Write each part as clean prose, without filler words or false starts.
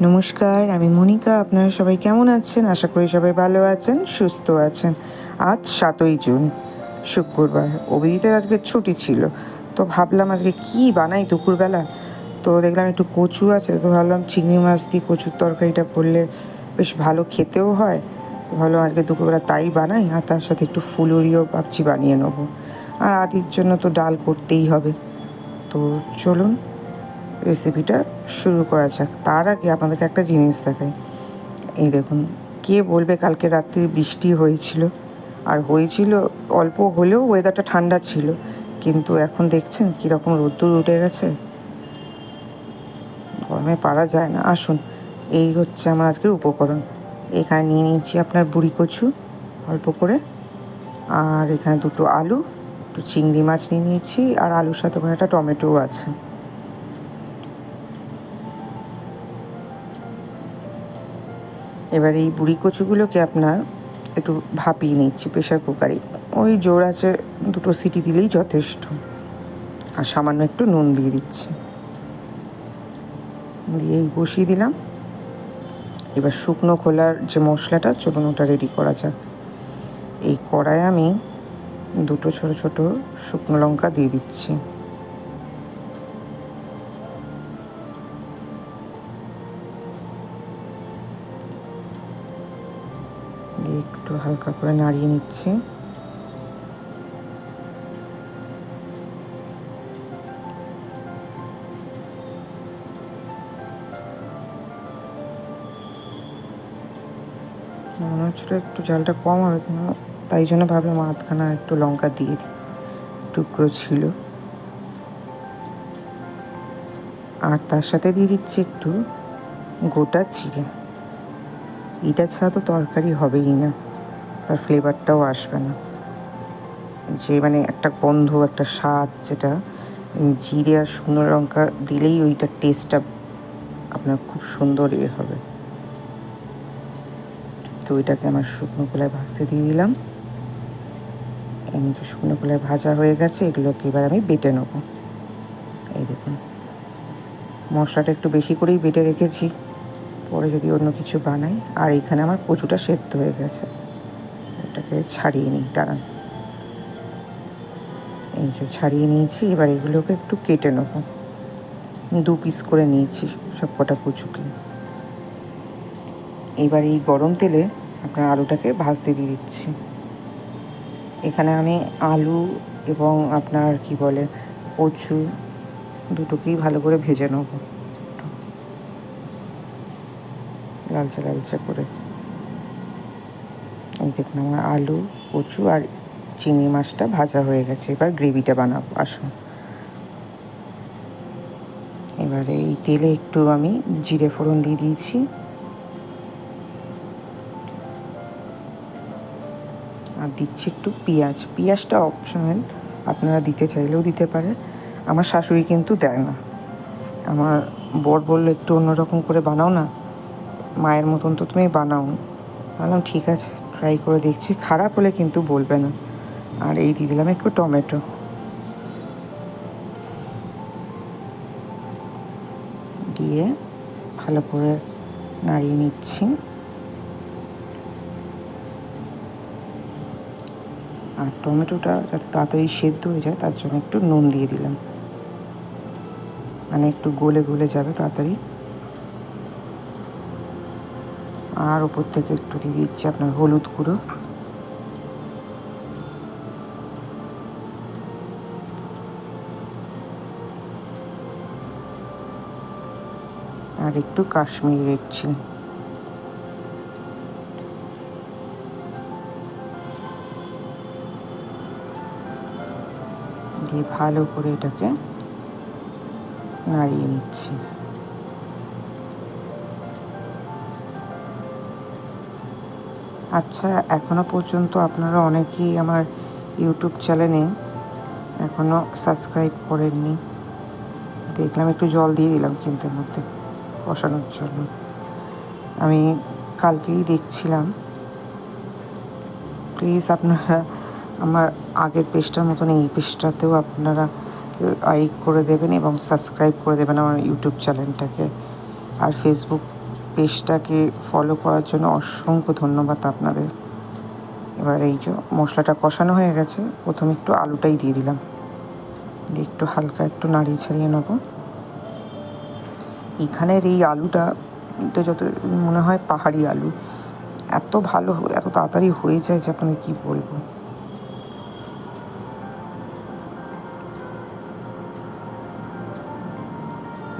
নমস্কার, আমি মনিকা। আপনারা সবাই কেমন আছেন? আশা করি সবাই ভালো আছেন, সুস্থ আছেন। আজ 7ই জুন, শুক্রবার। অভিজিতের আজকে ছুটি ছিল, তো ভাবলাম আজকে কি বানাই দুপুরবেলা। তো দেখলাম একটু কচু আছে, তো ভাবলাম চিংড়ি মাছ দিয়ে কচুর তরকারিটা করলে বেশ ভালো খেতেও হয়। তো ভাবলাম আজকে দুপুরবেলা তাই বানাই, আর তার সাথে একটু ফুলুরিও ভাবছি বানিয়ে নেবো। আর আদির জন্য তো ডাল করতেই হবে। তো চলুন রেসিপিটা শুরু করা যাক। তার আগে আপনাদেরকে একটা জিনিস দেখাই। এই দেখুন, কে বলবে কালকে রাত্রি বৃষ্টি হয়েছিল, আর হয়েছিল অল্প হলেও ওয়েদারটা ঠান্ডা ছিল, কিন্তু এখন দেখছেন কীরকম রোদ্দুর উঠে গেছে। গরমে পারা যায় না। আসুন, এই হচ্ছে আমার আজকের উপকরণ। এখানে নিয়ে নিয়েছি আপনার বুড়ি কচু অল্প করে, আর এখানে দুটো আলু, একটু চিংড়ি মাছ নিয়ে নিয়েছি, আর আলুর সাথে ওখানে একটা টমেটোও আছে। এবার এই বুড়ি কচুগুলোকে আপনার একটু ভাপিয়ে নিচ্ছি প্রেশার কুকারে। ওই জোর আছে 2 সিটি দিলেই যথেষ্ট, আর সামান্য একটু নুন দিয়ে দিচ্ছি, দিয়েই বসিয়ে দিলাম। এবার শুকনো খোলার যে মশলাটা, চলুন ওটা রেডি করা যাক। এই কড়ায় আমি 2 ছোটো ছোটো শুকনো লঙ্কা দিয়ে দিচ্ছি, দিয়ে একটু হালকা করে নাড়িয়ে নিচ্ছি। মনে হচ্ছিলো একটু ঝালটা কম হবে, তাই জন্য ভাবলাম আধখানা একটু লঙ্কা দিয়ে দিই, টুকরো ছিল। আর তার সাথে দিয়ে দিচ্ছি একটু গোটা জিরে। এটা ছাড়া তো তরকারি হবেই না, তার ফ্লেভারটাও আসবে না। যে মানে একটা গন্ধ, একটা স্বাদ, যেটা জিরে আর শুকনো লঙ্কা দিলেই ওইটার টেস্টটা আপনার খুব সুন্দর হবে। তো ওইটাকে আমার শুকনো কলায় ভাজতে দিয়ে দিলাম। এই যে শুকনো কলায় ভাজা হয়ে গেছে, এগুলোকে এবার আমি বেটে নেবো। এই দেখুন, মশলাটা একটু বেশি করেই বেটে রেখেছি, পরে যদি অন্য কিছু বানাই। আর এইখানে আমার কচুটা সেদ্ধ হয়ে গেছে, এটাকে ছাড়িয়ে নিই, দাঁড়ান। এই যে ছাড়িয়ে নিয়েছি, এবার এগুলোকে একটু কেটে নেব। 2 পিস করে নিয়েছি সব কটা কচুকে। এবার এই গরম তেলে আপনার আলুটাকে ভাজতে দিয়ে দিচ্ছি। এখানে আমি আলু এবং আপনার কি বলে কচু দুটোকেই ভালো করে ভেজে নেব, লালচে লালচে করে। এই দেখুন, আমার আলু, কচু আর চিংড়ি মাছটা ভাজা হয়ে গেছে। এবার গ্রেভিটা বানাবো, আসুন। এবারে এই তেলে একটু আমি জিরে ফোড়ন দিয়ে দিয়েছি, আর দিচ্ছি একটু পেঁয়াজ। পেঁয়াজটা অপশনাল, আপনারা দিতে চাইলেও দিতে পারেন। আমার শাশুড়ি কিন্তু দেয় না। আমার বর বললো একটু অন্যরকম করে বানাও না, মায়ের মতন তো তুমি বানাও। বললাম ঠিক আছে, ট্রাই করে দেখছি, খারাপ হলে কিন্তু বলবে না। আর এই দিয়ে দিলাম একটু টমেটো, দিয়ে ভালো করে নাড়িয়ে নিচ্ছি। আর টমেটোটা যাতে তাড়াতাড়ি সেদ্ধ হয়ে যায়, তার জন্য একটু নুন দিয়ে দিলাম, মানে একটু গলে গলে যাবে তাড়াতাড়ি। আর ওপর থেকে একটু দিয়ে দিচ্ছি আপনার হলুদ গুঁড়ো, আর একটু কাশ্মীরি রেড চিলি। দিয়ে ভালো করে এটাকে নাড়িয়ে নিচ্ছি। আচ্ছা, এখনও পর্যন্ত আপনারা অনেকেই আমার ইউটিউব চ্যানেলে এখনও সাবস্ক্রাইব করেননি। দেখলাম একটু জল দিয়ে দিলাম কিন্তু এর মধ্যে কষানোর জন্য। আমি কালকেই দেখছিলাম, প্লিজ আপনারা আমার আগের পেজটার মতন এই পেজটাতেও আপনারা লাইক করে দেবেন এবং সাবস্ক্রাইব করে দেবেন আমার ইউটিউব চ্যানেলটাকে। আর ফেসবুক পেজটাকে ফলো করার জন্য অসংখ্য ধন্যবাদ আপনাদের। এবার এই যে মশলাটা কষানো হয়ে গেছে, প্রথমে একটু আলুটাই দিয়ে দিলাম, দিয়ে একটু হালকা একটু নাড়িয়ে ছাড়িয়ে নেবো। এখানের এই আলুটা তো যত মনে হয় পাহাড়ি আলু, এত ভালো এত তাড়াতাড়ি হয়ে যায় যে আপনাদের কী বলবো।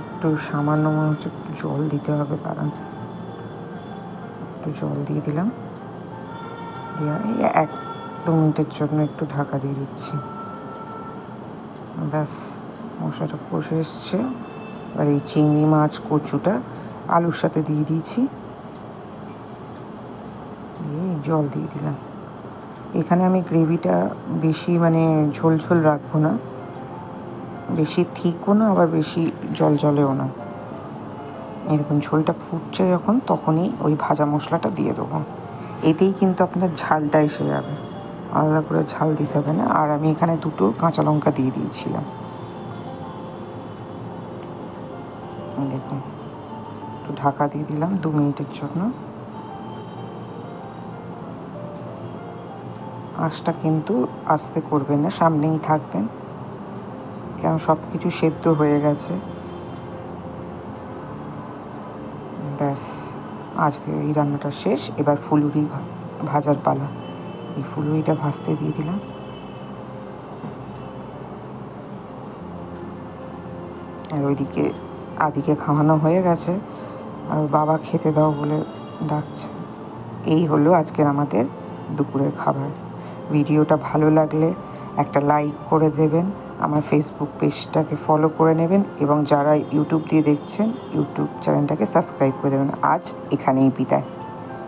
একটু সামান্য মনে হচ্ছে একটু জল দিতে হবে, দাঁড়ান একটু জল দিয়ে দিলাম, দিয়ে এই 1-2 মিনিটের জন্য একটু ঢাকা দিয়ে দিচ্ছি। ব্যাস, মশলাটা কষে এসছে। আর এই চিংড়ি মাছ কচুটা আলুর সাথে দিয়ে দিয়েছি, দিয়ে জল দিয়ে দিলাম। এখানে আমি গ্রেভিটা বেশি মানে ঝোল ঝোল রাখবো না, বেশি থিকও না আবার বেশি জল জলেও না। এই দেখুন ঝোলটা ফুটছে যখন, তখনই ওই ভাজা মশলাটা দিয়ে দেবো। এতেই কিন্তু আপনার ঝালটা এসে যাবে, আলাদা করে ঝাল দিতে হবে না। আর আমি এখানে 2 কাঁচা লঙ্কা দিয়ে দিয়েছিলাম। দেখুন একটু ঢাকা দিয়ে দিলাম 2 মিনিটের জন্য। আঁচটা কিন্তু আস্তে করবেন না, সামনেই থাকবেন, কেন সব কিছু সেদ্ধ হয়ে গেছে। ব্যাস, আজকে এই রান্নাটা শেষ। এবার ফুলুরি ভাজার পালা। এই ফুলুরিটা ভাজতে দিয়ে দিলাম। আর ওইদিকে আদিকে খাওয়ানো হয়ে গেছে, আর বাবা খেতে দাও বলে ডাকছে। এই হলো আজকের আমাদের দুপুরের খাবার। ভিডিওটা ভালো লাগলে একটা লাইক করে দেবেন, আমার ফেসবুক পেজটাকে ফলো করে নেবেন, এবং যারা ইউটিউব দিয়ে দেখছেন ইউটিউব চ্যানেলটাকে সাবস্ক্রাইব করে দেবেন। আজ এখানেই বিদায়।